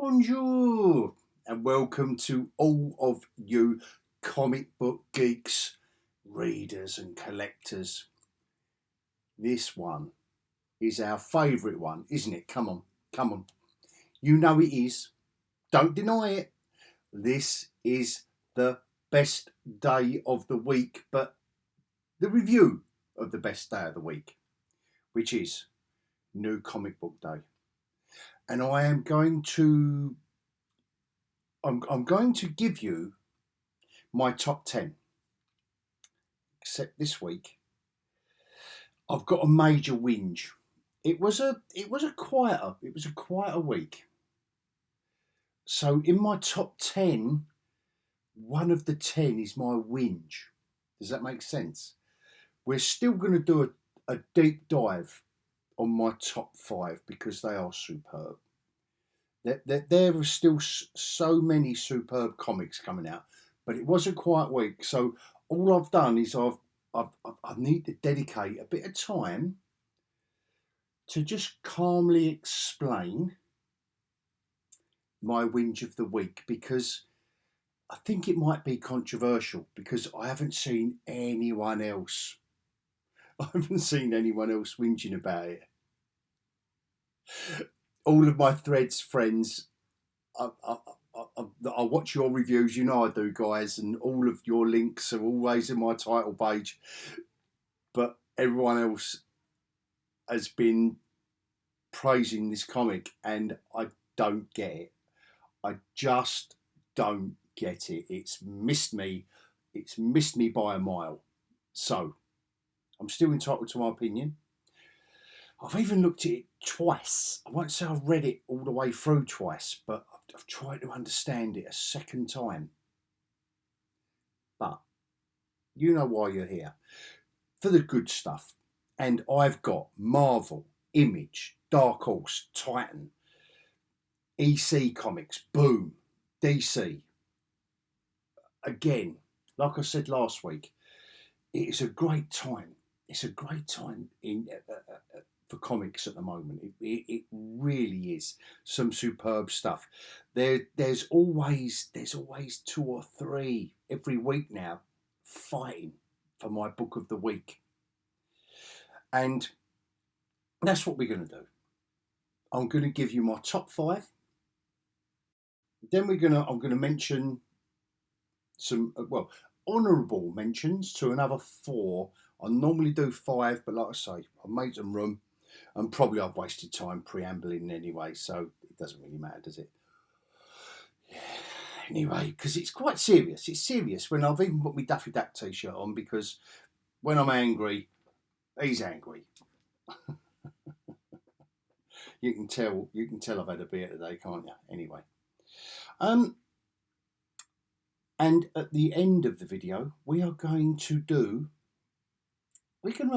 Bonjour and welcome to all of you comic book geeks, readers and collectors. This one is our favourite one, isn't it? Come on. You know it is. Don't deny it. This is the best day of the week, but the review of the best day of the week, which is New Comic Book Day. And I'm going to give you my top 10. Except this week, I've got a major whinge. It was a quieter week. So in my top 10, one of the 10 is my whinge. Does that make sense? We're still going to do a deep dive on my top 5 because they are superb. There are still so many superb comics coming out, but it was a quiet week. So all I've done is I need to dedicate a bit of time to just calmly explain my whinge of the week, because I think it might be controversial because I haven't seen anyone else. I haven't seen anyone else whinging about it. All of my Threads friends, I watch your reviews, you know I do, guys, and all of your links are always in my title page. But everyone else has been praising this comic, and I don't get it. I just don't get it. It's missed me. It's missed me by a mile. So I'm still entitled to my opinion. I've even looked at it twice. I won't say I've read it all the way through twice, but I've tried to understand it a second time. But you know why you're here. For the good stuff. And I've got Marvel, Image, Dark Horse, Titan, EC Comics, Boom, DC. Again, like I said last week, it is a great time. It's a great time for comics at the moment. It really is some superb stuff. There's always 2 or 3 every week now fighting for my book of the week, and that's what we're going to do. I'm going to give you my top 5. Then I'm going to mention some honourable mentions to another 4. I normally do 5, but like I say, I've made some room, and probably I've wasted time preambling anyway, so it doesn't really matter, does it? Yeah. Anyway, because it's quite serious. It's serious when I've even put my Daffy Duck t-shirt on, because when I'm angry, he's angry. You can tell I've had a beer today, can't you? Anyway. And at the end of the video, we're going to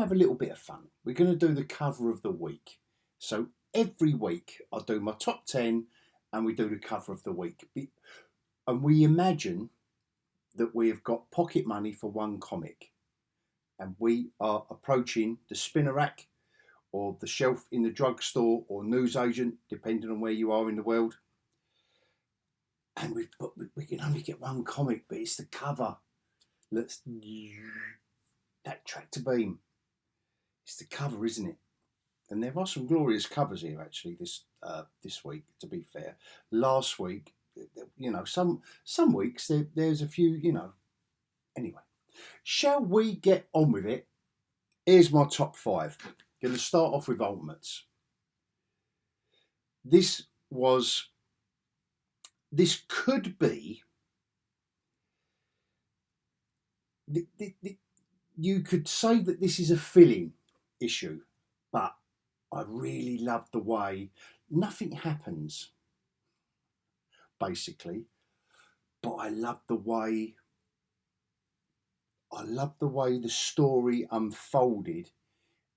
have a little bit of fun. We're going to do the cover of the week. So every week I'll do my top 10 and we do the cover of the week. And we imagine that we have got pocket money for one comic, and we are approaching the spinner rack or the shelf in the drugstore or newsagent, depending on where you are in the world. And we can only get one comic, but it's the cover. That tractor beam. It's the cover, isn't it? And there are some glorious covers here actually this week, to be fair. Last week, you know, some weeks there's a few, you know. Anyway, shall we get on with it? Here's my top 5. Going to start off with Ultimates. This could be, you could say that this is a fill-in issue, but I really love the way nothing happens, basically, but I love the way the story unfolded,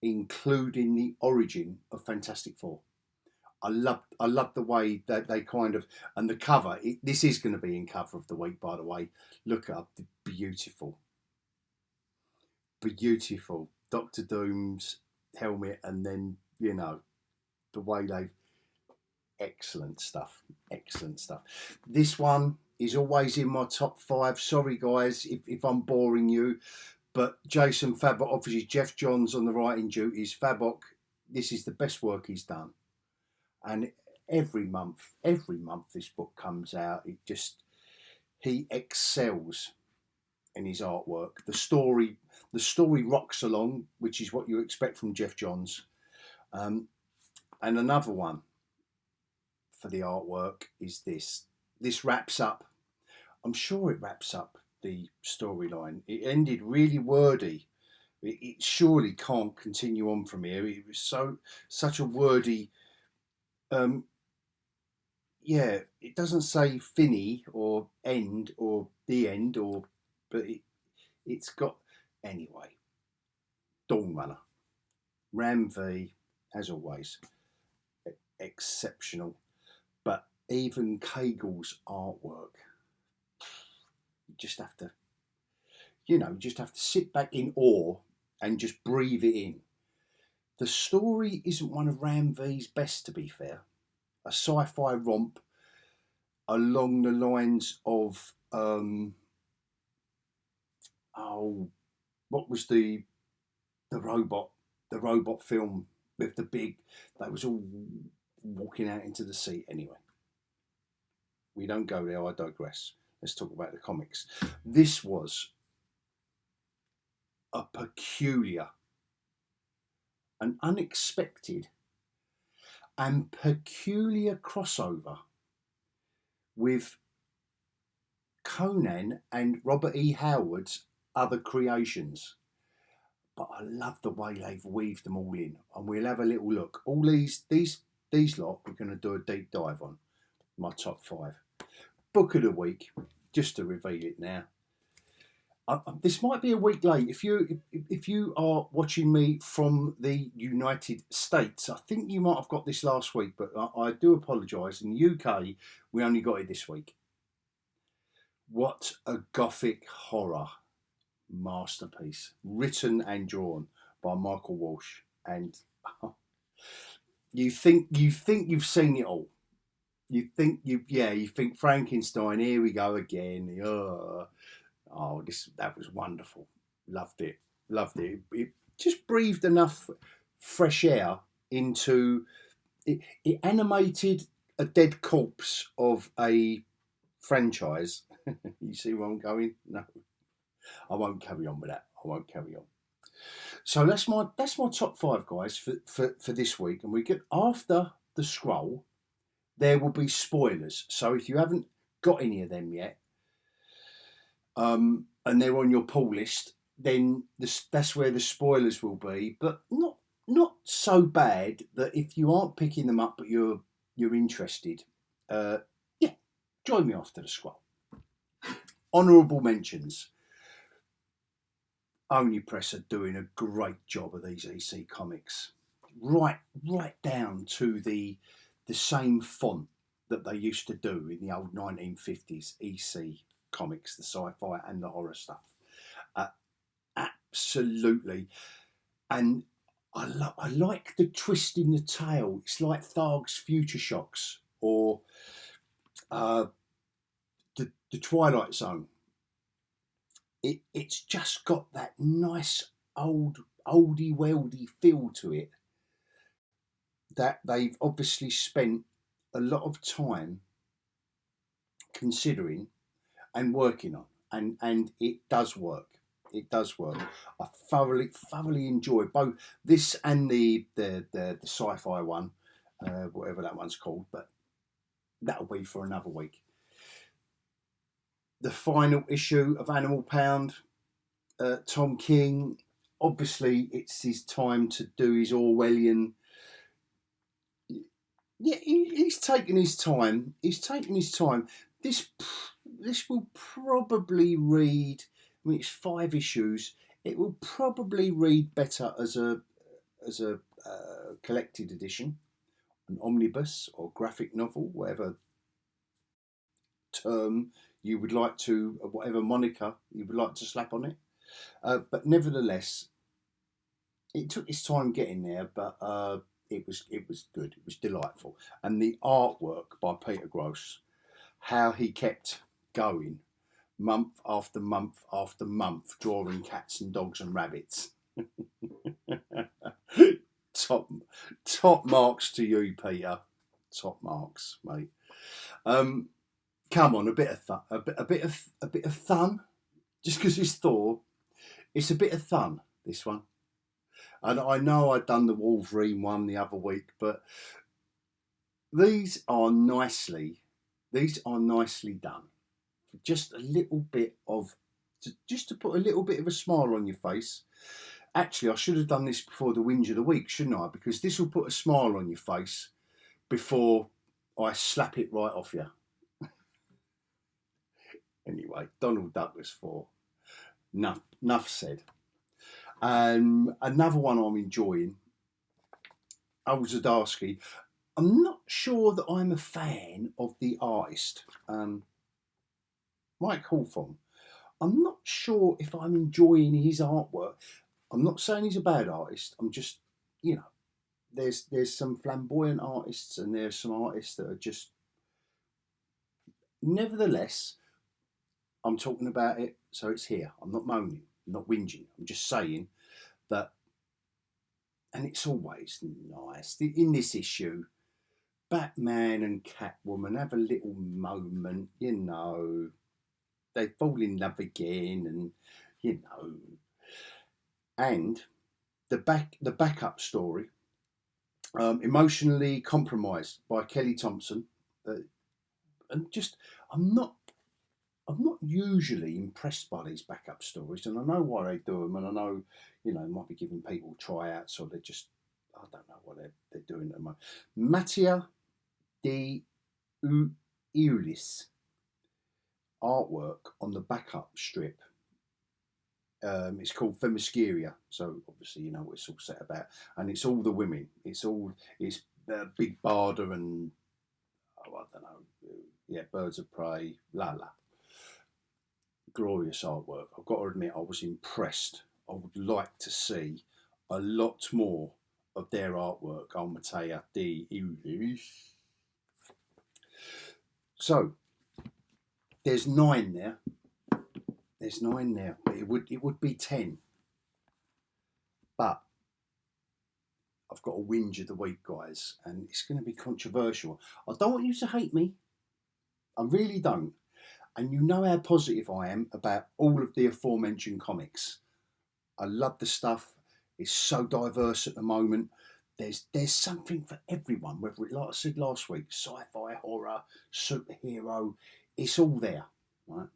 including the origin of Fantastic Four. I love the way that they kind of, and the cover, this is going to be in cover of the week, by the way. Look up the beautiful Dr. Doom's helmet, and then, you know, the way Excellent stuff. Excellent stuff. This one is always in my top 5. Sorry, guys, if I'm boring you. But Jason Fabok, obviously Jeff Johns on the writing duties. Fabok, this is the best work he's done. And every month this book comes out, he excels in his artwork. The story rocks along, which is what you expect from Jeff Johns. And another one for the artwork is this. This wraps up, I'm sure it wraps up the storyline. It ended really wordy. It surely can't continue on from here. It was such a wordy, yeah, it doesn't say finny or end or the end, but it's got, anyway. Dawn Runner. Ram V, as always, exceptional. But even Cagle's artwork, you just have to sit back in awe and just breathe it in. The story isn't one of Ram V's best, to be fair. A sci-fi romp along the lines of what was the robot film with the big, that was all walking out into the sea. Anyway, we don't go there. I digress. Let's talk about the comics. This was a peculiar, an unexpected and peculiar crossover with Conan and Robert E. Howard's other creations. But I love the way they've weaved them all in, and we'll have a little look. All these lot we're going to do a deep dive on. My top 5. Book of the week, just to reveal it now. This might be a week late. If you are watching me from the United States, I think you might have got this last week, but I do apologise. In the UK, we only got it this week. What a gothic horror masterpiece, written and drawn by Michael Walsh. And you think you've seen it all. You think Frankenstein, here we go again. That was wonderful. Loved it. It just breathed enough fresh air into it. It animated a dead corpse of a franchise. You see where I'm going? No, I won't carry on with that. So that's my top 5, guys, for this week. And we get, after the scroll, there will be spoilers. So if you haven't got any of them yet, and they're on your pull list, then that's where the spoilers will be. But not so bad that if you aren't picking them up but you're interested, join me after the scroll. Honourable mentions. Only Press are doing a great job of these EC comics, right down to the same font that they used to do in the old 1950s EC comics, the sci-fi and the horror stuff. Absolutely. And I like the twist in the tale. It's like Tharg's Future Shocks or the Twilight Zone. It's just got that nice oldie weldy feel to it that they've obviously spent a lot of time considering and working on, and it does work. I thoroughly enjoy both this and the sci-fi one, whatever that one's called, but that'll be for another week. The final issue of Animal Pound, Tom King, obviously it's his time to do his Orwellian. Yeah, he's taken his time. This will probably read, I mean, it's 5 issues. It will probably read better as a collected edition, an omnibus or graphic novel, whatever term you would like to, whatever moniker you would like to slap on it. But nevertheless, it took its time getting there, but it was good. It was delightful, and the artwork by Peter Gross, how he kept going, month after month after month, drawing cats and dogs and rabbits. top marks to you, Peter. Top marks, mate. Come on, a bit of fun. Just because it's Thor, it's a bit of fun. This one, and I know I'd done the Wolverine one the other week, but these are nicely done. Just a little bit of, just to put a little bit of a smile on your face. Actually, I should have done this before the Whinge of the week, shouldn't I? Because this will put a smile on your face before I slap it right off you. Anyway, Donald Duck was for. Enough said. Another one I'm enjoying, Old Zdarsky. I'm not sure that I'm a fan of the artist, Mike Hawthorne. I'm not sure if I'm enjoying his artwork. I'm not saying he's a bad artist. I'm just, there's some flamboyant artists and there's some artists that are just. Nevertheless, I'm talking about it, so it's here. I'm not moaning, I'm not whinging. I'm just saying that, and it's always nice in this issue. Batman and Catwoman have a little moment, they fall in love again, and and the backup story, Emotionally Compromised by Kelly Thompson, and just I'm not usually impressed by these backup stories, and I know why they do them, and I know it might be giving people tryouts, or they're just, I don't know what they're doing at the moment. Mattia de Iulis artwork on the backup strip. It's called Themyscira, so obviously you know what it's all set about, and it's all the women. It's Big Barda and I don't know, Birds of Prey, la. Glorious artwork. I've got to admit, I was impressed. I would like to see a lot more of their artwork on Mattia de Iulis. So there's 9 there. But it would be 10. But I've got a whinge of the week, guys, and it's going to be controversial. I don't want you to hate me. I really don't. And you know how positive I am about all of the aforementioned comics. I love the stuff. It's so diverse at the moment. There's something for everyone, whether it, like I said last week, sci-fi, horror, superhero, it's all there, right?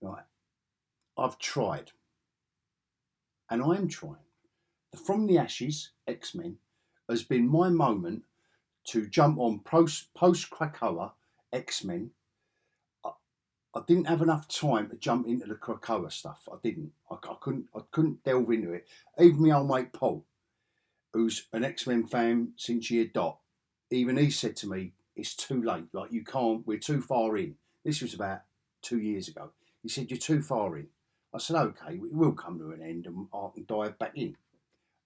Right. I've tried, and I am trying. From the Ashes, X-Men, has been my moment to jump on post-Krakoa X-Men. I didn't have enough time to jump into the Krakoa stuff. I didn't. I couldn't delve into it. Even my old mate Paul, who's an X-Men fan since year dot, even he said to me, "It's too late. Like you can't. We're too far in." This was about 2 years ago. He said, "You're too far in." I said, "Okay, it will come to an end, and I can dive back in,"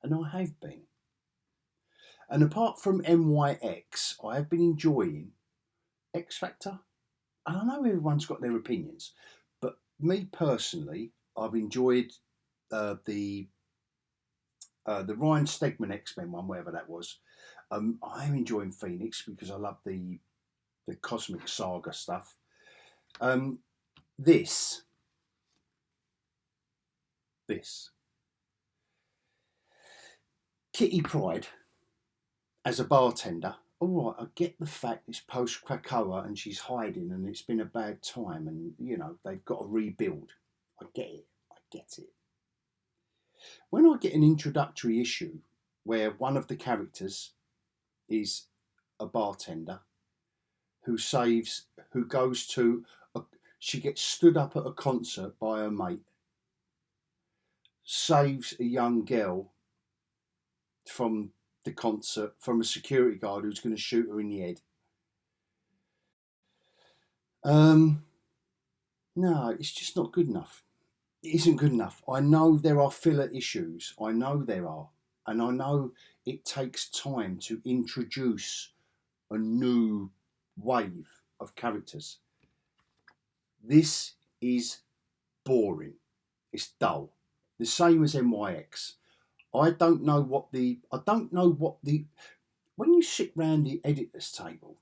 and I have been. And apart from MYX, I have been enjoying X Factor. And I know everyone's got their opinions, but me personally, I've enjoyed the Ryan Stegman X-Men one, whatever that was. I am enjoying Phoenix because I love the Cosmic Saga stuff. This Kitty Pryde as a bartender. All right, I get the fact it's post-Krakoa and she's hiding and it's been a bad time and, they've got to rebuild. I get it. When I get an introductory issue where one of the characters is a bartender she gets stood up at a concert by her mate, saves a young girl from the concert from a security guard who's going to shoot her in the head. No, it's just not good enough. isn't good enough. I know there are filler issues. I know there are. And I know it takes time to introduce a new wave of characters. This is boring. It's dull. The same as MYX. I don't know what the when you sit round the editor's table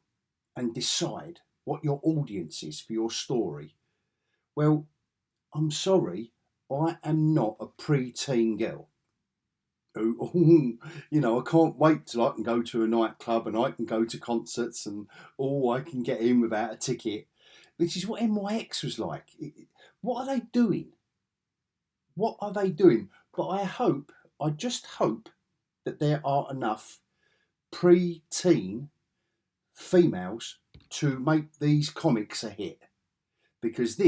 and decide what your audience is for your story, well, I'm sorry, I am not a pre-teen girl. Who, I can't wait till I can go to a nightclub and I can go to concerts and I can get in without a ticket. Which is what MYX was like. What are they doing? What are they doing? But I just hope that there are enough pre-teen females to make these comics a hit. Because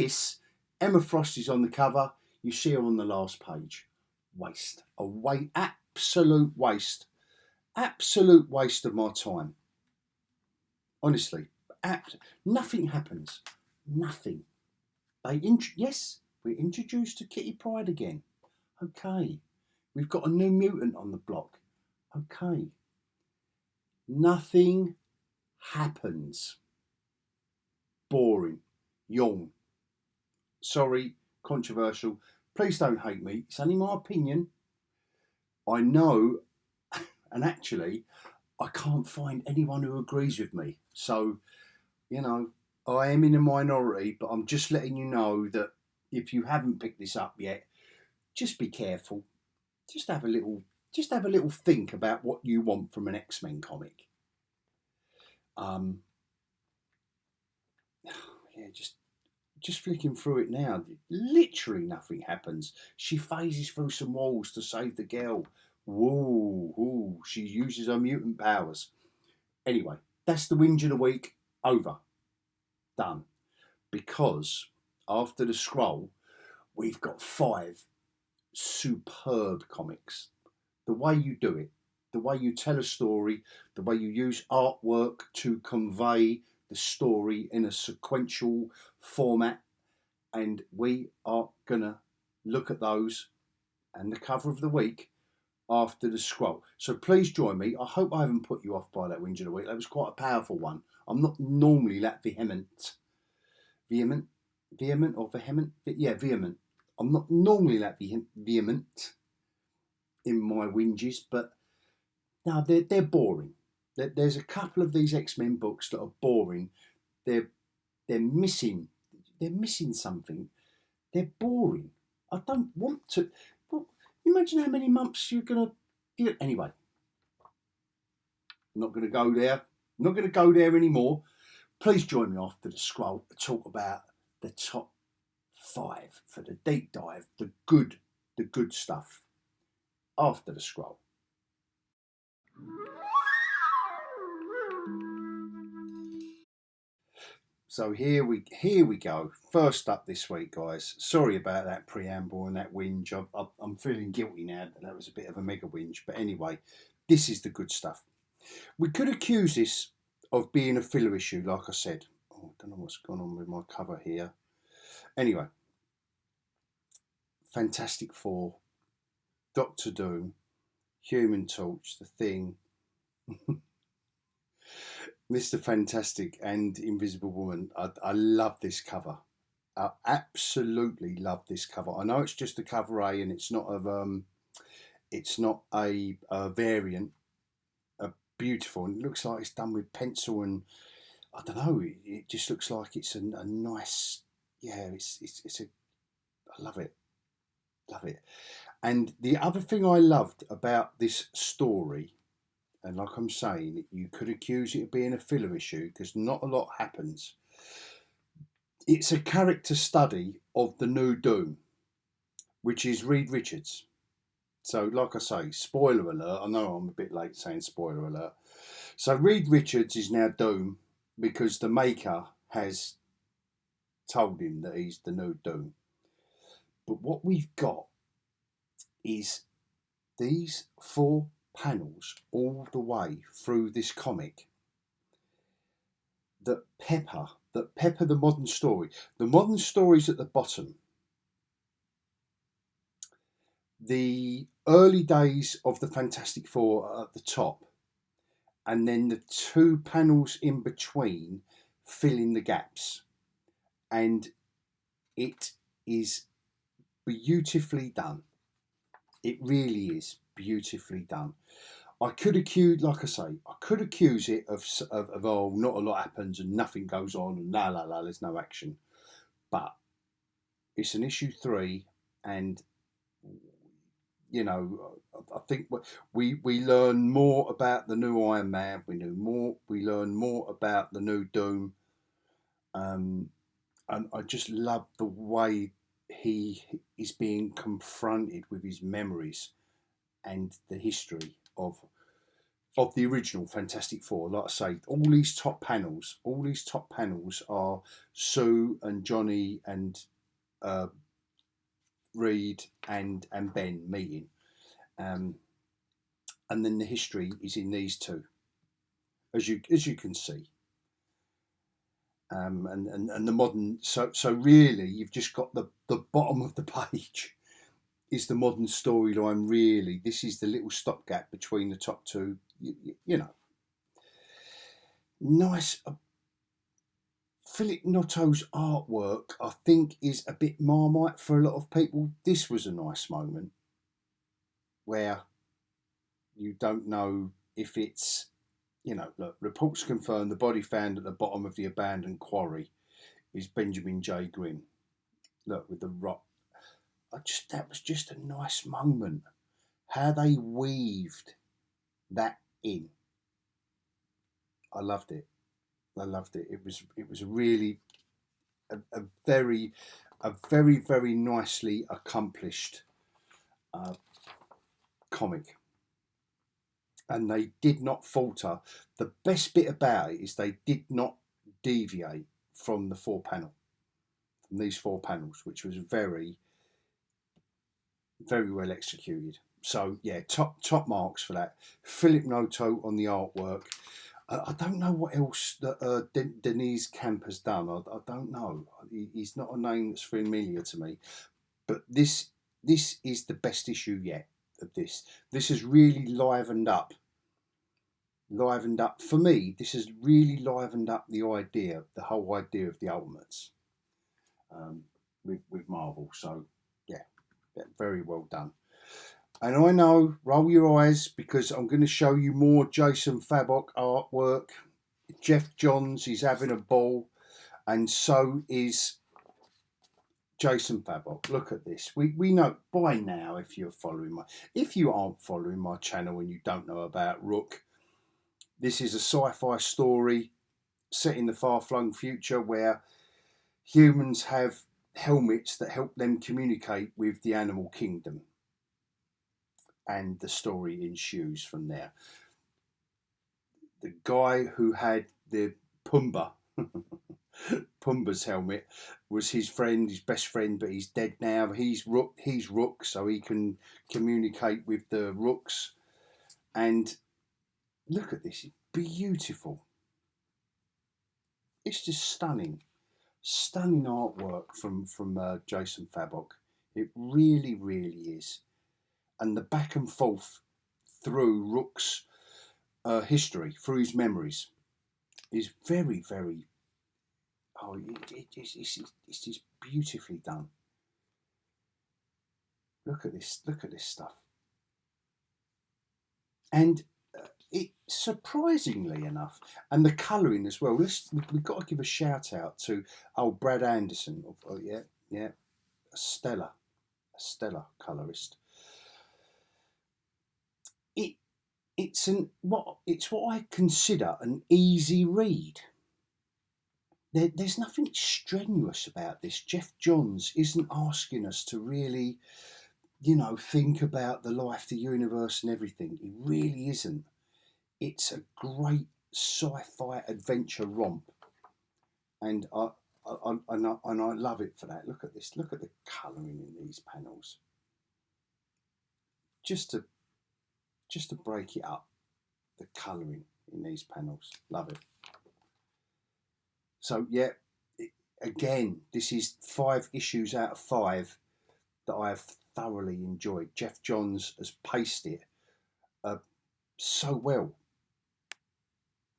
Emma Frost is on the cover, you see her on the last page. Absolute waste of my time. Honestly, nothing happens. Nothing. Yes, we're introduced to Kitty Pryde again. Okay. We've got a new mutant on the block. Okay. Nothing happens. Boring. Yawn. Sorry, controversial. Please don't hate me. It's only my opinion. I know, and actually, I can't find anyone who agrees with me. So, I am in a minority, but I'm just letting you know that if you haven't picked this up yet, just be careful. Just have a little think about what you want from an X-Men comic. Just flicking through it now, literally nothing happens. She phases through some walls to save the girl. Whoa, she uses her mutant powers. Anyway, that's the whinge of the week. Over. Done. Because after the scroll, we've got 5 superb comics. The way you do it, the way you tell a story, the way you use artwork to convey the story in a sequential format, and we are gonna look at those and the cover of the week after the scroll. So please join me. I hope I haven't put you off by that whinge of the week. That was quite a powerful one. I'm not normally that vehement. Vehement or vehement? Yeah, vehement. I'm not normally that vehement in my whinges, but no, they're boring. There's a couple of these X-Men books that are boring. They're missing something. They're boring. I don't want to. Well, imagine how many months you're gonna do. Anyway, I'm not gonna go there. I'm not gonna go there anymore. Please join me after the scroll to talk about the top 5 for the deep dive, the good stuff after the scroll. So here we go. First up this week, guys. Sorry about that preamble and that whinge. I'm feeling guilty now that was a bit of a mega whinge. But anyway, this is the good stuff. We could accuse this of being a filler issue, like I said. I don't know what's gone on with my cover here. Anyway, Fantastic Four, Doctor Doom, Human Torch, The Thing, Mr. Fantastic and Invisible Woman. I love this cover. I absolutely love this cover. I know it's just a cover A and it's not a variant. Beautiful, and it looks like it's done with pencil, and I don't know. It just looks like it's a nice. Yeah, I love it. Love it. And the other thing I loved about this story, and like I'm saying, you could accuse it of being a filler issue because not a lot happens. It's a character study of the new Doom, which is Reed Richards. So, like I say, spoiler alert. I know I'm a bit late saying spoiler alert. So, Reed Richards is now Doom because the maker has told him that he's the new Doom. But what we've got is these 4 panels all the way through this comic that pepper the modern story. The modern story's at the bottom. the early days of the Fantastic Four are at the top, and then the two panels in between fill in the gaps, and it is beautifully done. It really is beautifully done. I could accuse, like I say, I could accuse it of oh, not a lot happens and nothing goes on and there's no action. But it's an issue 3, and you know, I think we learn more about the new Iron Man. We learn more about the new Doom, and I just love the way he is being confronted with his memories and the history of the original Fantastic Four. Like I say, all these top panels are Sue and Johnny and Reed and Ben meeting, and then the history is in these two, as you can see, and the modern. So really, you've just got the bottom of the page is the modern storyline. Really, this is the little stopgap between the top two. You know, nice. Philip Noto's artwork, I think, is a bit Marmite for a lot of people. This was a nice moment where you don't know if it's, you know, look, reports confirm the body found at the bottom of the abandoned quarry is Benjamin J. Grimm. Look, with the rock. That was just a nice moment. How they weaved that in. I loved it. It was really a very very nicely accomplished comic, and they did not falter. The best bit about it is they did not deviate from these 4 panels, which was very well executed. So yeah, top marks for that. Philip Noto on the artwork. I don't know what else that Denise Camp has done. I don't know. He's not a name that's familiar to me. But this is the best issue yet of this. This has really livened up. For me, this has really livened up the whole idea of the Ultimates with Marvel. So yeah, very well done. And I know, roll your eyes, because I'm going to show you more Jason Fabok artwork. Jeff Johns is having a ball, and so is Jason Fabok. Look at this. We know by now, if you aren't following my channel and you don't know about Rook, this is a sci-fi story set in the far-flung future where humans have helmets that help them communicate with the animal kingdom. And the story ensues from there. The guy who had the Pumbaa's helmet was his best friend, but he's dead now. He's Rook, so he can communicate with the Rooks. And look at this, it's beautiful. It's just stunning artwork from Jason Fabok. It really, really is. And the back and forth through Rook's history, through his memories, is very, very. Oh, it's just beautifully done. Look at this stuff. And it, surprisingly enough, and the colouring as well. We've got to give a shout out to Brad Anderson. A stellar colourist. It's what I consider an easy read. There's nothing strenuous about this. Jeff Johns isn't asking us to really, think about the life, the universe, and everything. He really isn't. It's a great sci-fi adventure romp, and I love it for that. Look at this. Look at the colouring in these panels. Just to break it up, the colouring in these panels. Love it. So again, this is 5 issues out of 5 that I have thoroughly enjoyed. Jeff Johns has paced it so well.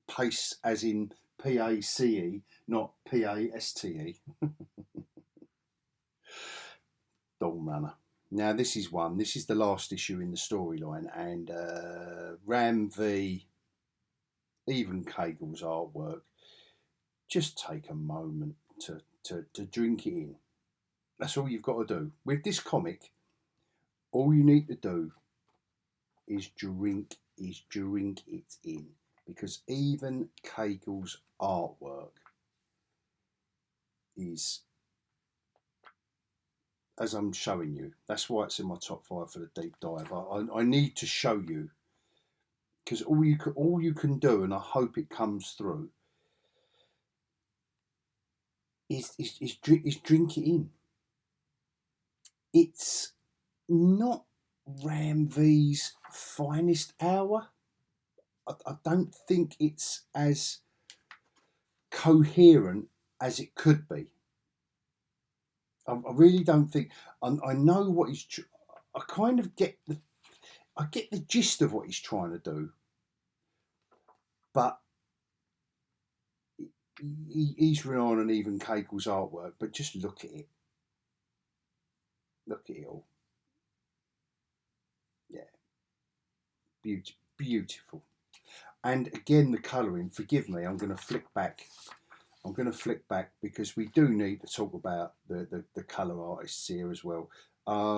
Pace as in P-A-C-E, not P-A-S-T-E. Dawn Runner. Now this is the last issue in the storyline, and Ram v. Even Cagel's artwork. Just take a moment to drink it in. That's all you've got to do. With this comic, all you need to do is drink it in. Because even Cagel's artwork is, as I'm showing you, that's why it's in my top 5 for the deep dive. I need to show you, because all you can do, and I hope it comes through, is drink it in. It's not Ram V's finest hour. I don't think it's as coherent as it could be. I really don't think. I know what he's. I kind of get the. I get the gist of what he's trying to do, but he's relying on even Cagel's artwork. But just look at it. Look at it all. Yeah, beautiful. And again, the colouring. Forgive me. I'm going to flick back. Because we do need to talk about the colour artists here as well.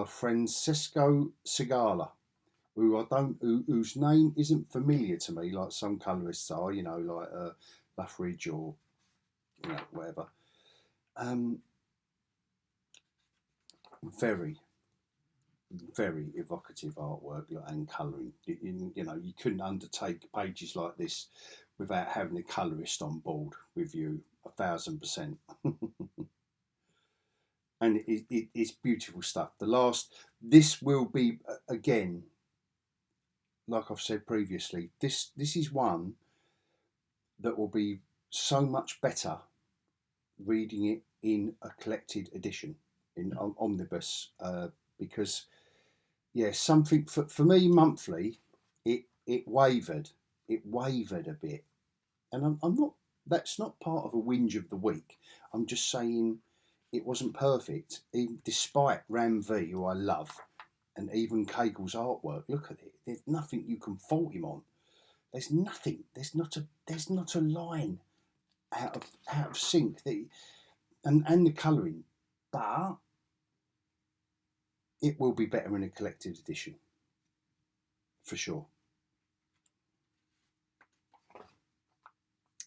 Francesco Segala, whose name isn't familiar to me, like some colourists are, like Buffridge or whatever. Very, very evocative artwork and colouring. You couldn't undertake pages like this without having a colourist on board with you 1,000%. And it's beautiful stuff. This will be, again, like I've said previously, this is one that will be so much better reading it in a collected edition, in omnibus, because something for me monthly, it wavered a bit, and I'm not. That's not part of a whinge of the week. I'm just saying it wasn't perfect, even despite Ram V, who I love, and even Cagel's artwork. Look at it. There's nothing you can fault him on. There's nothing. There's not a line out of sync. And the colouring, but it will be better in a collected edition, for sure.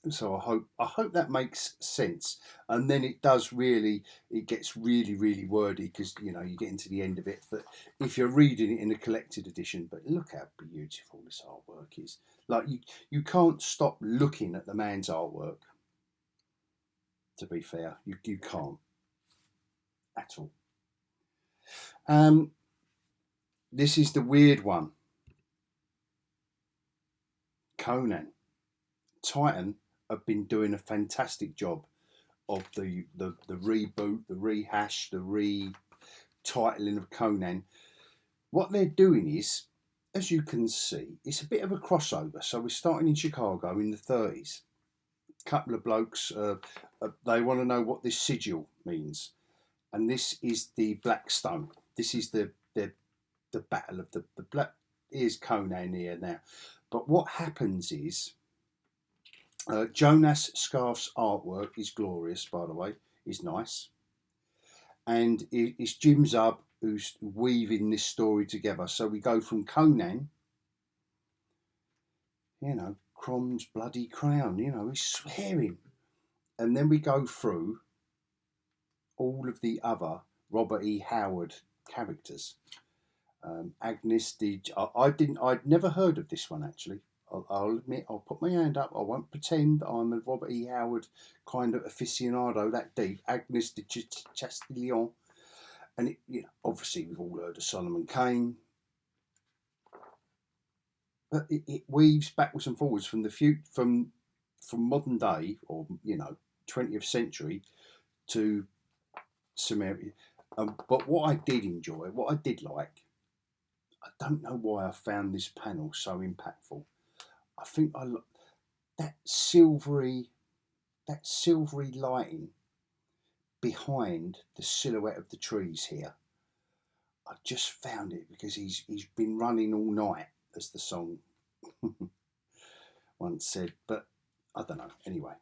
So I hope that makes sense. And then it gets really wordy, because you get into the end of it. But if you're reading it in a collected edition, but look how beautiful this artwork is. Like you can't stop looking at the man's artwork. To be fair, you can't at all. This is the weird one. Conan. Titan have been doing a fantastic job of the reboot, the rehash, the retitling of Conan. What they're doing is, as you can see, it's a bit of a crossover. So we're starting in Chicago in the 30s. A couple of blokes, they want to know what this sigil means. And this is the Black Stone. This is the battle of the Black. Here's Conan here now. But what happens is, Jonas Scarf's artwork is glorious, by the way. He's nice. And it's Jim Zub who's weaving this story together. So we go from Conan, Crom's bloody crown, he's swearing. And then we go through all of the other Robert E. Howard characters. Agnes, I'd never heard of this one actually. I'll admit, I'll put my hand up. I won't pretend I'm a Robert E. Howard kind of aficionado that deep. Agnes de Chastillon, and obviously we've all heard of Solomon Kane, but it weaves backwards and forwards from from modern day, or 20th century, to Sumerian. But what I did enjoy, what I did like, I don't know why I found this panel so impactful. I think that silvery lighting behind the silhouette of the trees here. I just found it because he's been running all night, as the song once said. But I don't know. Anyway,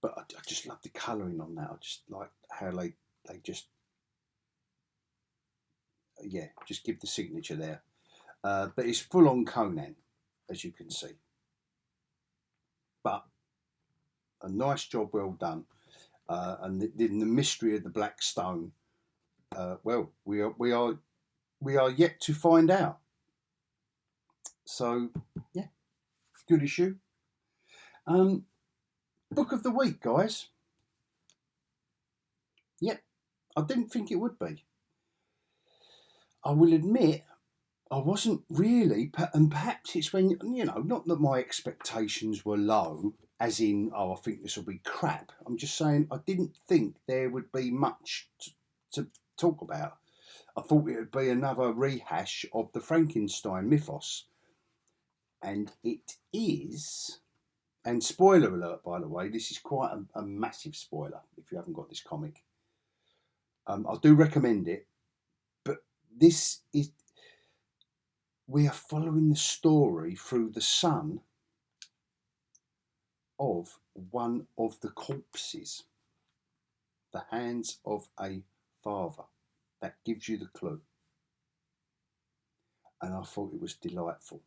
but I just love the colouring on that. I just like how they just just give the signature there. But it's full on Conan, as you can see. But a nice job, well done. And the mystery of the Black Stone. Well, we are yet to find out. So yeah, good issue. Book of the week, guys. Yep, I didn't think it would be. I will admit I wasn't really, and perhaps it's when, not that my expectations were low, as in, I think this will be crap. I'm just saying I didn't think there would be much to talk about. I thought it would be another rehash of the Frankenstein mythos. And it is, and spoiler alert, by the way, this is quite a massive spoiler if you haven't got this comic. I do recommend it, but we are following the story through the son of one of the corpses, the hands of a father. That gives you the clue. And I thought it was delightful.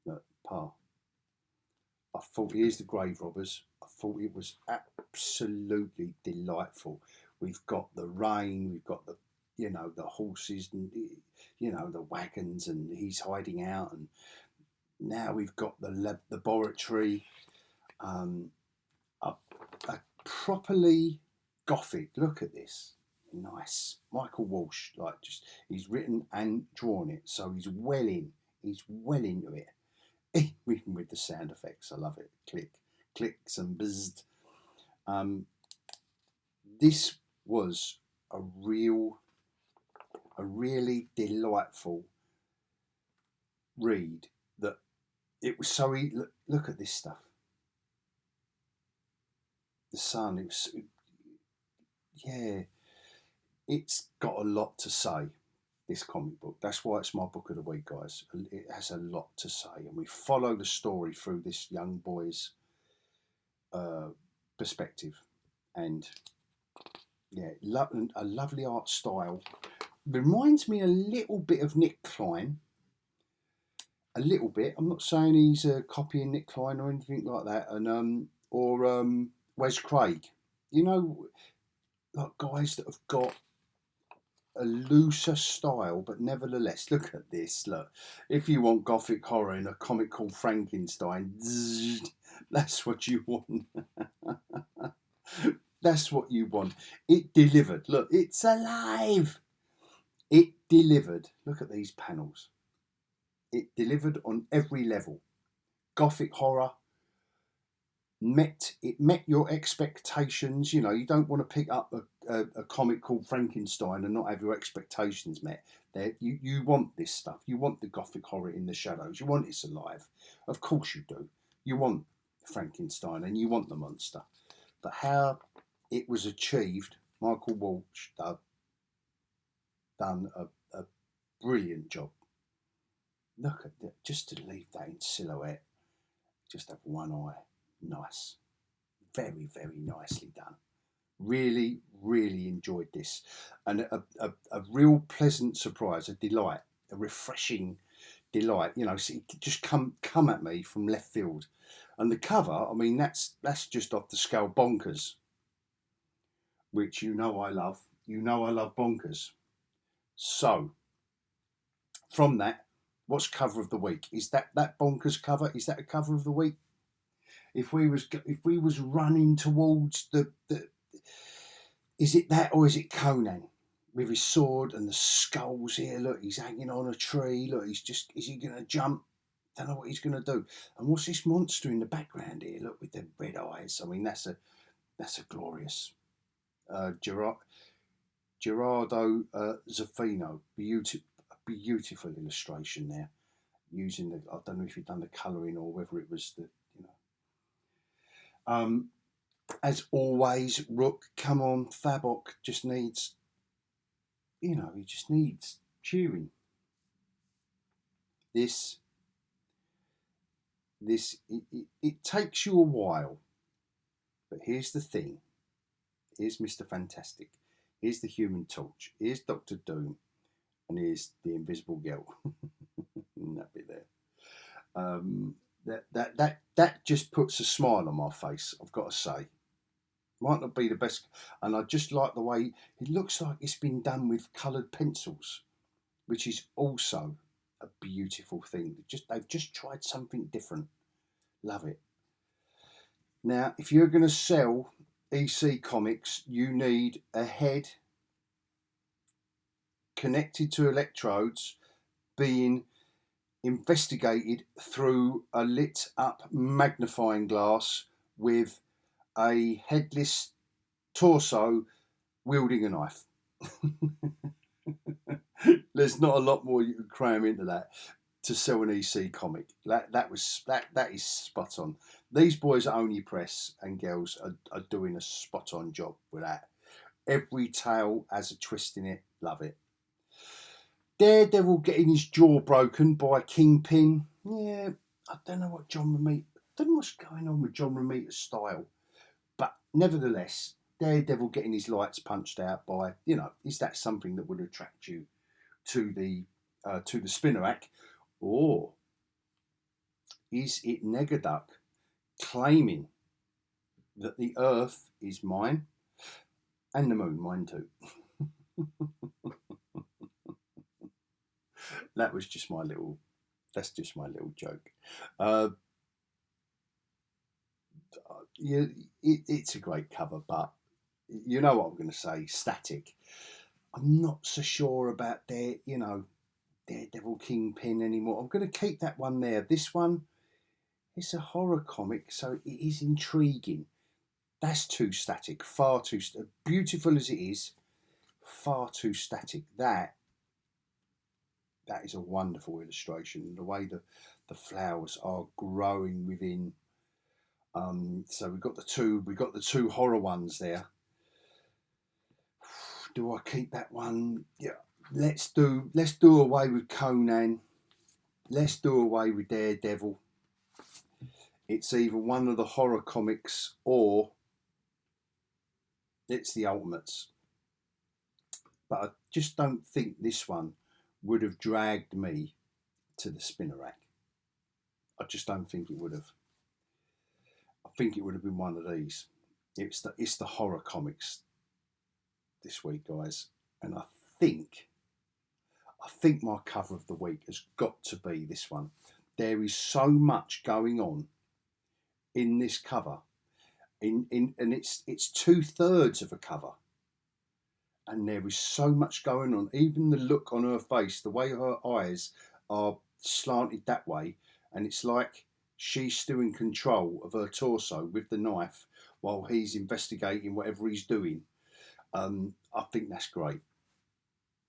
Look, I thought, here's the grave robbers. I thought it was absolutely delightful. We've got the rain, we've got the horses and, the wagons, and he's hiding out. And now we've got the laboratory. A properly Gothic, look at this. Nice. Michael Walsh, he's written and drawn it, so he's well into it. Even with the sound effects, I love it. Clicks and buzzed. This was a really delightful read. That it was so look at this stuff. The sun, it's got a lot to say, this comic book. That's why it's my book of the week, guys. It has a lot to say, and we follow the story through this young boy's perspective. And a lovely art style. Reminds me a little bit of Nick Klein. A little bit. I'm not saying he's copying Nick Klein or anything like that. And or Wes Craig. Like guys that have got a looser style, but nevertheless, look at this. Look, if you want Gothic horror in a comic called Frankenstein, that's what you want. That's what you want. It delivered. Look, it's alive. It delivered. Look at these panels. It delivered on every level. Gothic horror. It met your expectations. You don't want to pick up a comic called Frankenstein and not have your expectations met. You want this stuff. You want the Gothic horror in the shadows. You want it's alive. Of course you do. You want Frankenstein and you want the monster. But how it was achieved, Michael Walsh done a brilliant job. Look at that. Just to leave that in silhouette. Just have one eye. Nice. Very, very nicely done. Really, really enjoyed this. And a real pleasant surprise, a delight, a refreshing delight. So it just come at me from left field. And the cover, I mean, that's just off the scale bonkers, which I love. I love bonkers. So, from that, what's cover of the week? Is that bonkers cover? Is that a cover of the week? If we was running towards the is it that, or is it Conan with his sword and the skulls here? Look, he's hanging on a tree. Look, is he going to jump? Don't know what he's going to do. And what's this monster in the background here? Look, with the red eyes. I mean, that's a glorious Gerardo Zaffino, beautiful illustration there, using the, I don't know if you've done the colouring or whether it was the, you know. As always, Rook, come on, Fabok just needs, you know, he just needs cheering. This it takes you a while, but here's the thing. Here's Mr. Fantastic. Here's the Human Torch. Here's Doctor Doom, and here's the Invisible Girl. That bit there. That just puts a smile on my face, I've got to say. Might not be the best, and I just like the way it looks like it's been done with coloured pencils, which is also a beautiful thing. They've just tried something different. Love it. Now, if you're going to sell EC Comics, you need a head connected to electrodes being investigated through a lit up magnifying glass with a headless torso wielding a knife. There's not a lot more you can cram into that to sell an EC comic. That is spot on. These boys at Only Press and girls are doing a spot on job with that. Every tale has a twist in it. Love it. Daredevil getting his jaw broken by Kingpin. Yeah, I don't know what John Romita. I don't know what's going on with John Romita's style, but nevertheless, Daredevil getting his lights punched out by, you know, is that something that would attract you to the Spinnerack, or is it Negaduck claiming that the Earth is mine and the Moon mine too? That's just my little joke. It's a great cover, but you know what I'm going to say, static. I'm not so sure about Daredevil Kingpin anymore. I'm going to keep that one there. This one, it's a horror comic, so it is intriguing. That's too static, far too beautiful as it is, far too static. That is a wonderful illustration. The way the flowers are growing within. So we've got the two horror ones there. Do I keep that one? Yeah. Let's do away with Conan. Let's do away with Daredevil. It's either one of the horror comics or it's the Ultimates. But I just don't think this one would have dragged me to the Spinnerack. I just don't think it would have. I think it would have been one of these. It's the horror comics this week, guys, and I think my cover of the week has got to be this one. There is so much going on in this cover, and it's 2/3 of a cover, and there is so much going on. Even the look on her face, the way her eyes are slanted that way, and it's like she's still in control of her torso with the knife while he's investigating whatever he's doing. I think that's great.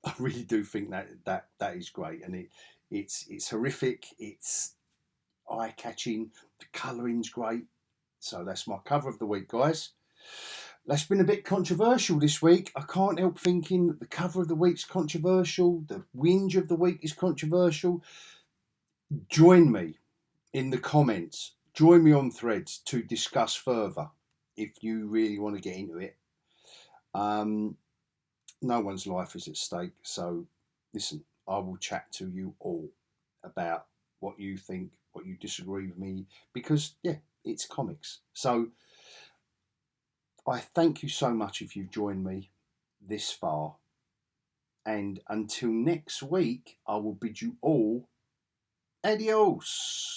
I really do think that is great, and it's horrific. It's eye-catching. The colouring's great. So that's my cover of the week, guys. That's been a bit controversial this week. I can't help thinking that the cover of the week's controversial. The whinge of the week is controversial. Join me in the comments. Join me on Threads to discuss further if you really want to get into it. No one's life is at stake, so listen, I will chat to you all about what you think, what you disagree with me, because yeah, it's comics. So I thank you so much if you've joined me this far, and until next week, I will bid you all adios.